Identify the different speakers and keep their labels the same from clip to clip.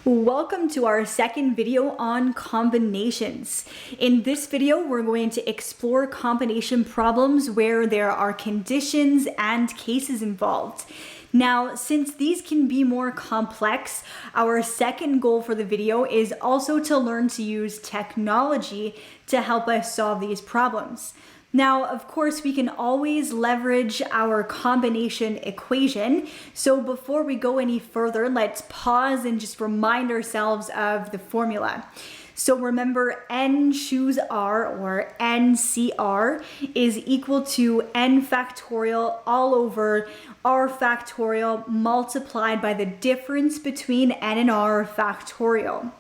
Speaker 1: Welcome to our second video on combinations. In this video, we're going to explore combination problems where there are conditions and cases involved. Now, since these can be more complex, our second goal for the video is also to learn to use technology to help us solve these problems. Now, of course, we can always leverage our combination equation. So before we go any further, let's pause and just remind ourselves of the formula. So remember, n choose r, or NCR, is equal to n factorial all over r factorial multiplied by the difference between n and r factorial.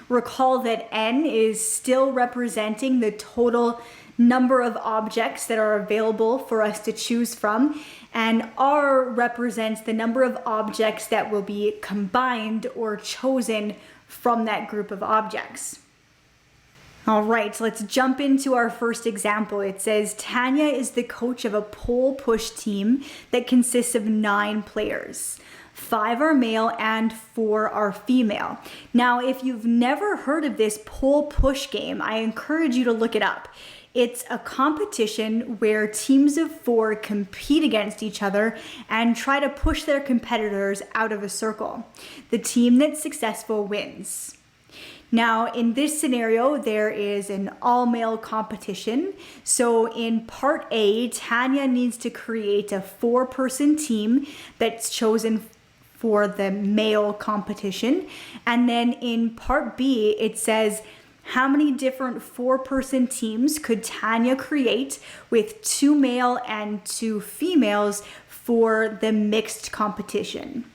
Speaker 1: Recall that n is still representing the total number of objects that are available for us to choose from, and r represents the number of objects that will be combined or chosen from that group of objects. All right, so let's jump into our first example. It says Tanya is the coach of a pole push team that consists of 9 players. 5 are male and 4 are female. Now, if you've never heard of this pole push game, I encourage you to look it up. It's a competition where teams of 4 compete against each other and try to push their competitors out of a circle. The team that's successful wins. Now, in this scenario, there is an all-male competition. So in part A, Tanya needs to create a 4-person team that's chosen for the male competition. And then in part B, it says, how many different 4-person teams could Tanya create with 2 male and 2 females for the mixed competition?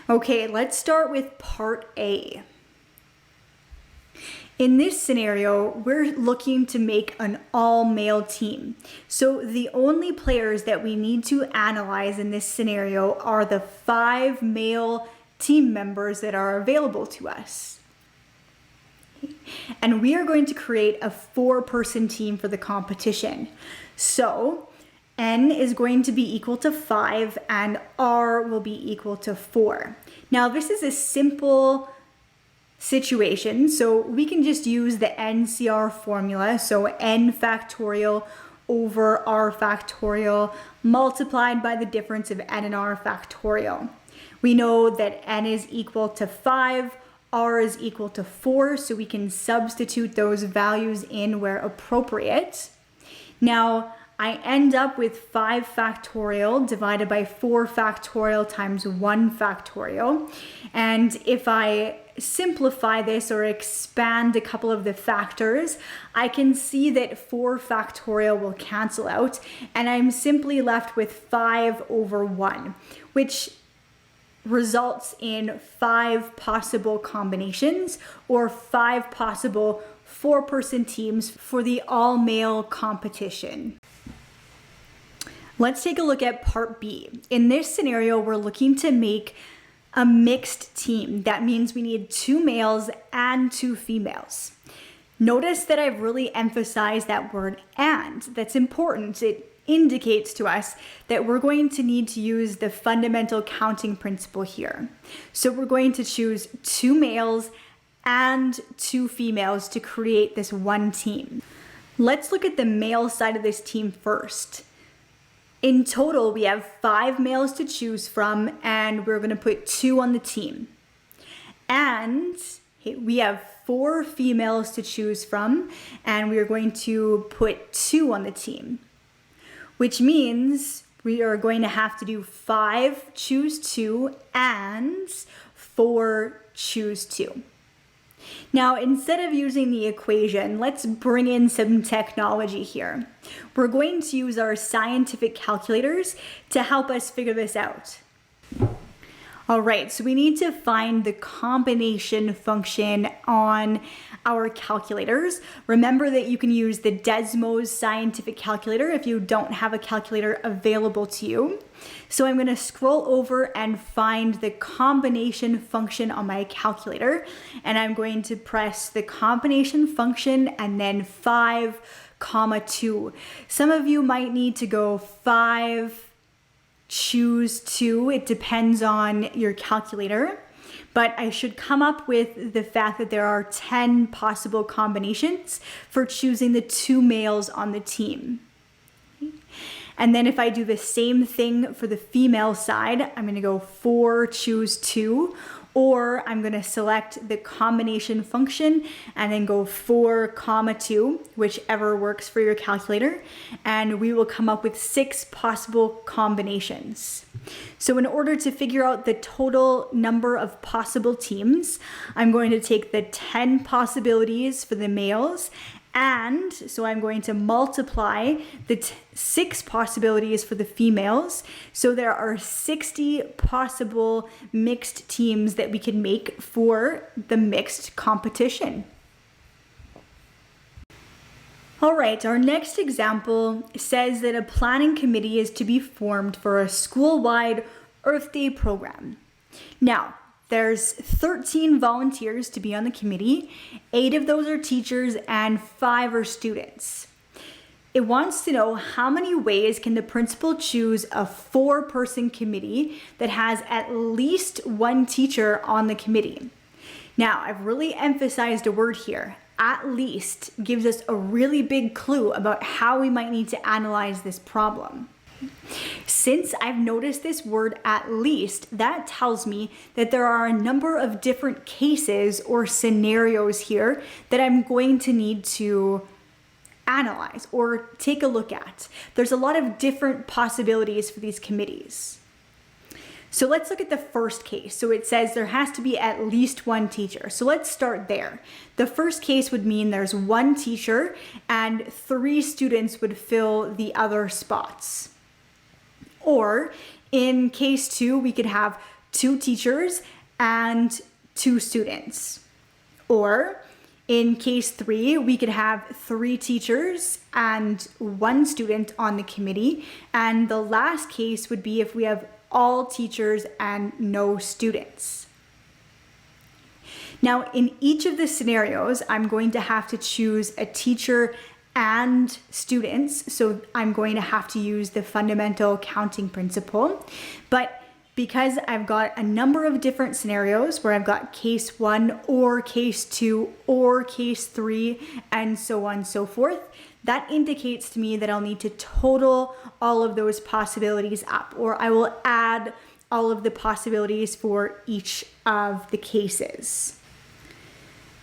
Speaker 1: Okay, let's start with part A. In this scenario, we're looking to make an all-male team. So the only players that we need to analyze in this scenario are the 5 male team members that are available to us. And we are going to create a 4-person team for the competition. So n is going to be equal to 5 and r will be equal to 4. Now, this is a simple situation, so we can just use the NCR formula. So n factorial over r factorial multiplied by the difference of n and r factorial. We know that n is equal to 5, r is equal to 4, so we can substitute those values in where appropriate. Now, I end up with 5 factorial divided by 4 factorial times 1 factorial. And if I simplify this or expand a couple of the factors, I can see that 4 factorial will cancel out, and I'm simply left with 5 over 1, which results in 5 possible combinations or 5 possible 4-person teams for the all-male competition. Let's take a look at part B. In this scenario, we're looking to make a mixed team. That means we need 2 males and 2 females. Notice that I've really emphasized that word "and." That's important. It indicates to us that we're going to need to use the fundamental counting principle here. So we're going to choose 2 males and 2 females to create this one team. Let's look at the male side of this team first. In total, we have 5 males to choose from, and we're going to put 2 on the team. And we have 4 females to choose from, and we are going to put 2 on the team, which means we are going to have to do 5 choose 2 and 4 choose 2. Now, instead of using the equation, let's bring in some technology here. We're going to use our scientific calculators to help us figure this out. All right, so we need to find the combination function on our calculators. Remember that you can use the Desmos scientific calculator if you don't have a calculator available to you. So I'm going to scroll over and find the combination function on my calculator, and I'm going to press the combination function and then 5,2. Some of you might need to go 5, choose 2. It depends on your calculator. but I should come up with the fact that there are 10 possible combinations for choosing the 2 males on the team. And then if I do the same thing for the female side, I'm gonna go 4, choose 2, or I'm gonna select the combination function and then go 4, 2, whichever works for your calculator, and we will come up with 6 possible combinations. So in order to figure out the total number of possible teams, I'm going to take the 10 possibilities for the males, and so I'm going to multiply the 6 possibilities for the females. So there are 60 possible mixed teams that we can make for the mixed competition. All right, our next example says that a planning committee is to be formed for a school-wide Earth Day program. Now, there's 13 volunteers to be on the committee. 8 of those are teachers and 5 are students. It wants to know how many ways can the principal choose a 4-person committee that has at least 1 teacher on the committee. Now, I've really emphasized a word here. At least gives us a really big clue about how we might need to analyze this problem. Since I've noticed this word at least, that tells me that there are a number of different cases or scenarios here that I'm going to need to analyze or take a look at. There's a lot of different possibilities for these committees. So let's look at the first case. So it says there has to be at least 1 teacher. So let's start there. The first case would mean there's 1 teacher and 3 students would fill the other spots. Or in case 2, we could have 2 teachers and 2 students. Or in case 3, we could have 3 teachers and 1 student on the committee. And the last case would be if we have all teachers and no students. Now, in each of the scenarios, I'm going to have to choose a teacher and students, so I'm going to have to use the fundamental counting principle. But because I've got a number of different scenarios where I've got case 1 or case 2 or case 3 and so on and so forth, that indicates to me that I'll need to total all of those possibilities up, or I will add all of the possibilities for each of the cases.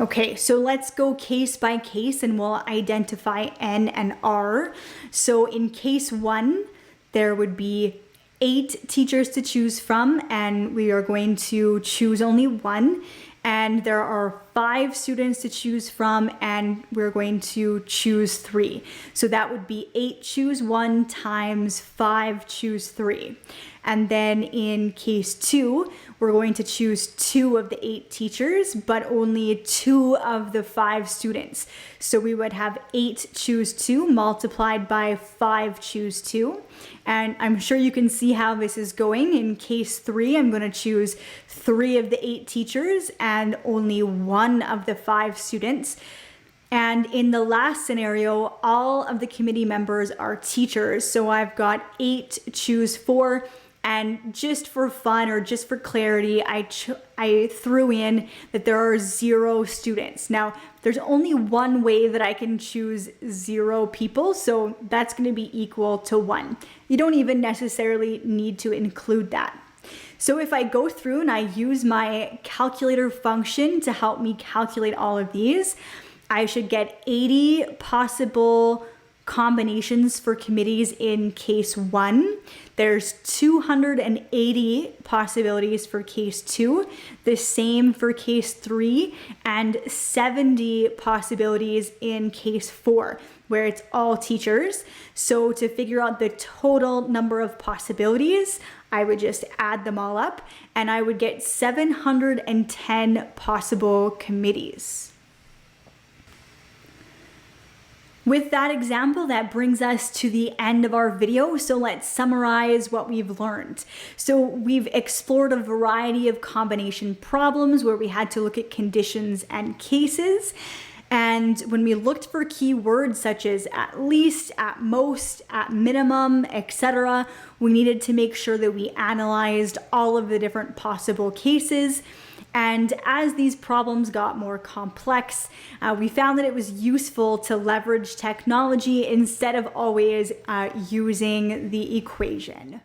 Speaker 1: Okay, so let's go case by case and we'll identify N and R. So in case 1, there would be 8 teachers to choose from, and we are going to choose only 1. And there are 5 students to choose from, and we're going to choose 3. So that would be 8 choose 1 times 5 choose 3. And then in case 2, we're going to choose 2 of the 8 teachers, but only 2 of the 5 students. So we would have 8 choose 2 multiplied by 5 choose 2. And I'm sure you can see how this is going. In case 3, I'm going to choose 3 of the 8 teachers and only 1 of the 5 students. And in the last scenario, all of the committee members are teachers. So I've got 8 choose 4. And just for fun or just for clarity, I threw in that there are 0 students. Now, there's only one way that I can choose 0 people, so that's going to be equal to 1. You don't even necessarily need to include that. So if I go through and I use my calculator function to help me calculate all of these, I should get 80 possible combinations for committees in case 1. There's 280 possibilities for case 2, the same for case 3, and 70 possibilities in case 4, where it's all teachers. So to figure out the total number of possibilities, I would just add them all up, and I would get 710 possible committees. With that example, that brings us to the end of our video. So let's summarize what we've learned. So we've explored a variety of combination problems where we had to look at conditions and cases. And when we looked for keywords such as at least, at most, at minimum, etc., we needed to make sure that we analyzed all of the different possible cases. And as these problems got more complex, we found that it was useful to leverage technology instead of always using the equation.